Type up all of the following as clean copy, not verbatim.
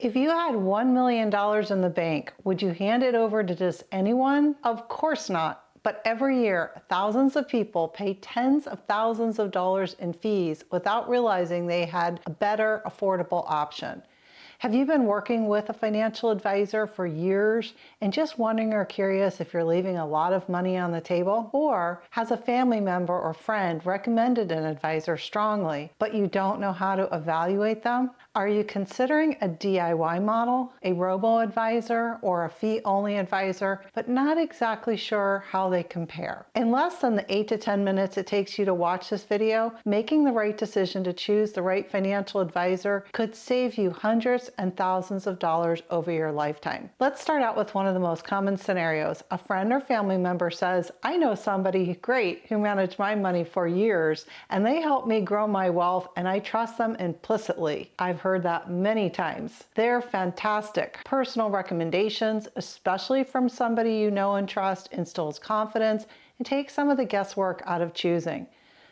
If you had $1 million in the bank, would you hand it over to just anyone? Of course not. But every year, thousands of people pay tens of thousands of dollars in fees without realizing they had a better, affordable option. Have you been working with a financial advisor for years and just wondering or curious if you're leaving a lot of money on the table? Or has a family member or friend recommended an advisor strongly, but you don't know how to evaluate them? Are you considering a DIY model, a robo-advisor, or a fee-only advisor, but not exactly sure how they compare? In less than the 8 to 10 minutes it takes you to watch this video, making the right decision to choose the right financial advisor could save you hundreds and thousands of dollars over your lifetime. Let's start out with one of the most common scenarios. A friend or family member says, I know somebody great who managed my money for years, and they helped me grow my wealth, and I trust them implicitly. I've heard that many times. They're fantastic. Personal recommendations, especially from somebody you know and trust, instills confidence and takes some of the guesswork out of choosing.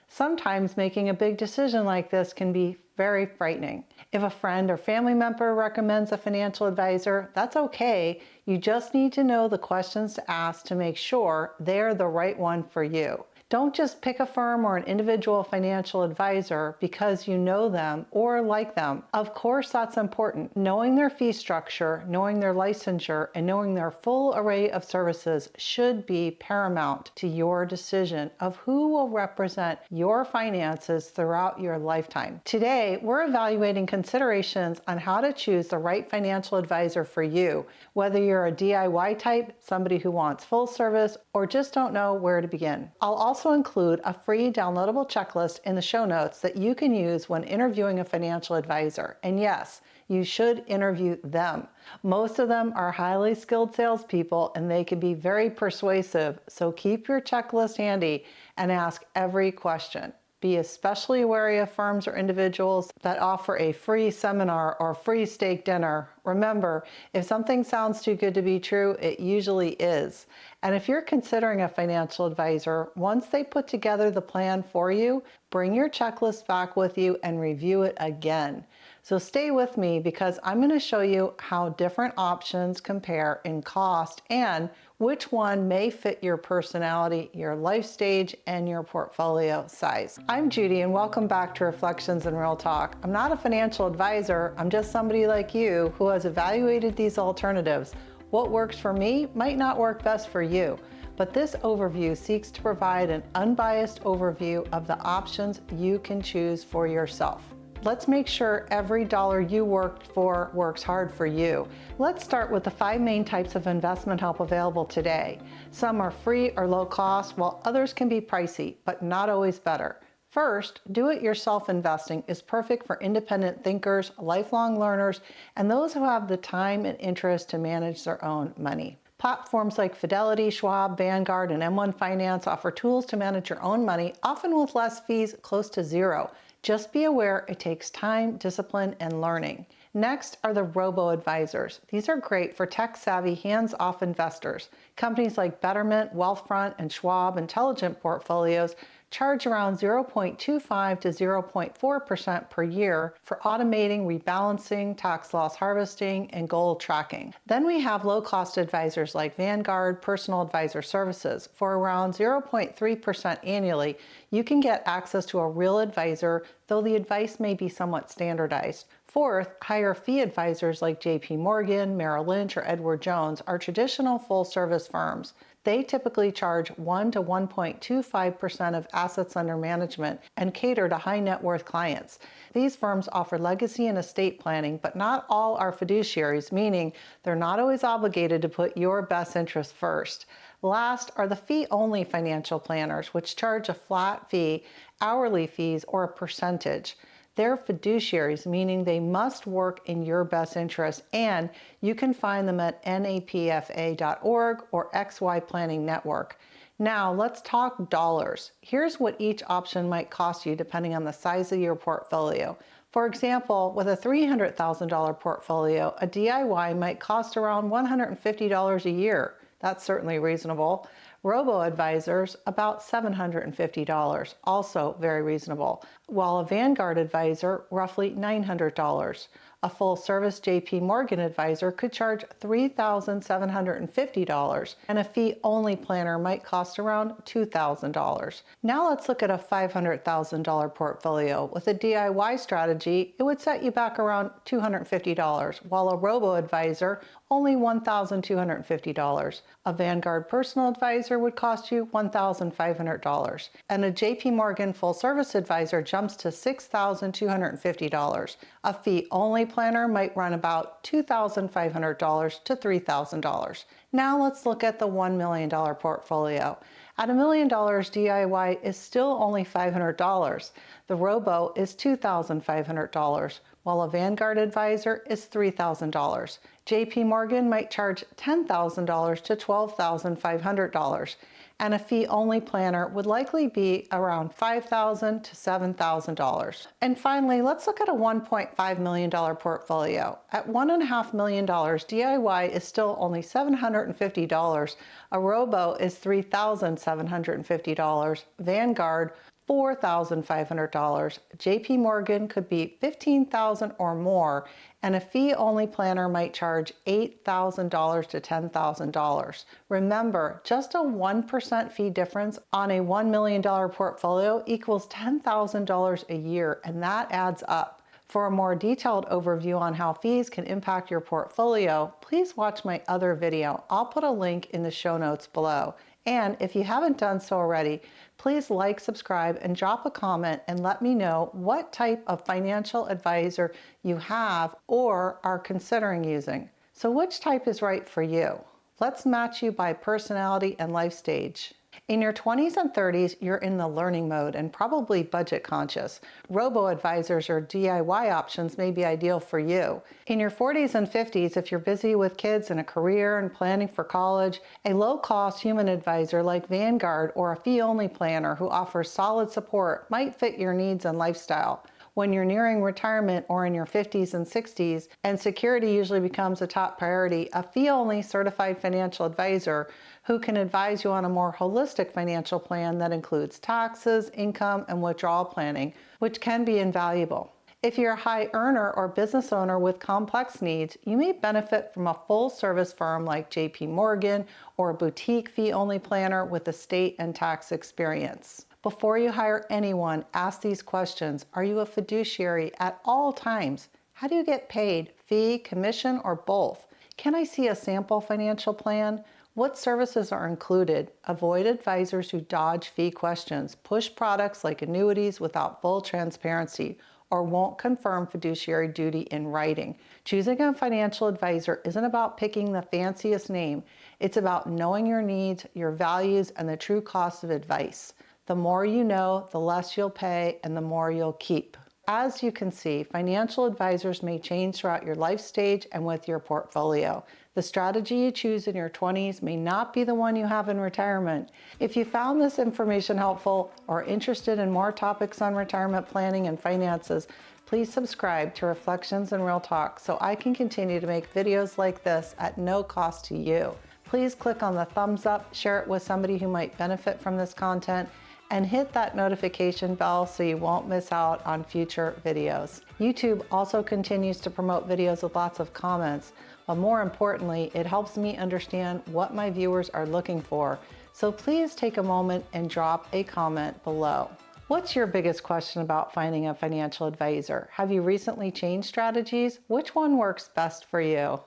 Sometimes making a big decision like this can be very frightening. If a friend or family member recommends a financial advisor, that's okay. You just need to know the questions to ask to make sure they're the right one for you. Don't just pick a firm or an individual financial advisor because you know them or like them. Of course, that's important. Knowing their fee structure, knowing their licensure, and knowing their full array of services should be paramount to your decision of who will represent your finances throughout your lifetime. Today, we're evaluating considerations on how to choose the right financial advisor for you, whether you're a DIY type, somebody who wants full service, or just don't know where to begin. I'll also include a free downloadable checklist in the show notes that you can use when interviewing a financial advisor. And yes, you should interview them. Most of them are highly skilled salespeople and they can be very persuasive, so keep your checklist handy and ask every question. Be especially wary of firms or individuals that offer a free seminar or free steak dinner. Remember, if something sounds too good to be true, it usually is. And if you're considering a financial advisor, once they put together the plan for you, bring your checklist back with you and review it again. So stay with me because I'm going to show you how different options compare in cost and which one may fit your personality, your life stage, and your portfolio size. I'm Judy and welcome back to Reflections in Real Talk. I'm not a financial advisor, I'm just somebody like you who has evaluated these alternatives. What works for me might not work best for you, but this overview seeks to provide an unbiased overview of the options you can choose for yourself. Let's make sure every dollar you worked for works hard for you. Let's start with the 5 main types of investment help available today. Some are free or low cost, while others can be pricey, but not always better. First, do-it-yourself investing is perfect for independent thinkers, lifelong learners, and those who have the time and interest to manage their own money. Platforms like Fidelity, Schwab, Vanguard, and M1 Finance offer tools to manage your own money, often with less fees, close to zero. Just be aware it takes time, discipline, and learning. Next are the robo-advisors. These are great for tech-savvy, hands-off investors. Companies like Betterment, Wealthfront, and Schwab Intelligent Portfolios charge around 0.25 to 0.4% per year for automating, rebalancing, tax loss harvesting, and goal tracking. Then we have low-cost advisors like Vanguard Personal Advisor Services. For around 0.3% annually, you can get access to a real advisor, though the advice may be somewhat standardized. Fourth, higher fee advisors like JP Morgan, Merrill Lynch, or Edward Jones are traditional full-service firms. They typically charge 1 to 1.25% of assets under management and cater to high net worth clients. These firms offer legacy and estate planning, but not all are fiduciaries, meaning they're not always obligated to put your best interest first. Last are the fee-only financial planners, which charge a flat fee, hourly fees, or a percentage. They're fiduciaries, meaning they must work in your best interest, and you can find them at napfa.org or XY Planning Network. Now let's talk dollars. Here's what each option might cost you depending on the size of your portfolio. For example, with a $300,000 portfolio, a DIY might cost around $150 a year. That's certainly reasonable. Robo-advisors, about $750, also very reasonable, while a Vanguard advisor, roughly $900. A full-service JP Morgan advisor could charge $3,750, and a fee-only planner might cost around $2,000. Now let's look at a $500,000 portfolio. With a DIY strategy, it would set you back around $250, while a Robo-Advisor only $1,250. A Vanguard personal advisor would cost you $1,500, and a JP Morgan full-service advisor jumps to $6,250. A fee-only planner might run about $2,500 to $3,000. Now let's look at the $1 million portfolio. At $1 million, DIY is still only $500. The Robo is $2,500, while a Vanguard advisor is $3,000. JP Morgan might charge $10,000 to $12,500, and a fee-only planner would likely be around $5,000 to $7,000. And finally, let's look at a $1.5 million portfolio. At $1.5 million, DIY is still only $750. A Robo is $3,750. Vanguard, $4,500. JP Morgan could be $15,000 or more, and a fee-only planner might charge $8,000 to $10,000. Remember, just a 1% fee difference on a $1 million portfolio equals $10,000 a year, and that adds up. For a more detailed overview on how fees can impact your portfolio, please watch my other video. I'll put a link in the show notes below. And if you haven't done so already, please like, subscribe, and drop a comment and let me know what type of financial advisor you have or are considering using. So which type is right for you? Let's match you by personality and life stage. In your 20s and 30s, you're in the learning mode and probably budget conscious. Robo-advisors or DIY options may be ideal for you. In your 40s and 50s, if you're busy with kids and a career and planning for college, a low-cost human advisor like Vanguard or a fee-only planner who offers solid support might fit your needs and lifestyle. When you're nearing retirement or in your 50s and 60s, and security usually becomes a top priority, a fee-only certified financial advisor who can advise you on a more holistic financial plan that includes taxes, income, and withdrawal planning, which can be invaluable. If you're a high earner or business owner with complex needs, you may benefit from a full-service firm like JP Morgan or a boutique fee-only planner with estate and tax experience. Before you hire anyone, ask these questions. Are you a fiduciary at all times? How do you get paid? Fee, commission, or both? Can I see a sample financial plan? What services are included? Avoid advisors who dodge fee questions, push products like annuities without full transparency, or won't confirm fiduciary duty in writing. Choosing a financial advisor isn't about picking the fanciest name. It's about knowing your needs, your values, and the true cost of advice. The more you know, the less you'll pay and the more you'll keep. As you can see, financial advisors may change throughout your life stage and with your portfolio. The strategy you choose in your 20s may not be the one you have in retirement. If you found this information helpful or interested in more topics on retirement planning and finances, please subscribe to Reflections and Real Talk so I can continue to make videos like this at no cost to you. Please click on the thumbs up, share it with somebody who might benefit from this content, and hit that notification bell so you won't miss out on future videos. YouTube also continues to promote videos with lots of comments, but more importantly, it helps me understand what my viewers are looking for. So please take a moment and drop a comment below. What's your biggest question about finding a financial advisor? Have you recently changed strategies? Which one works best for you?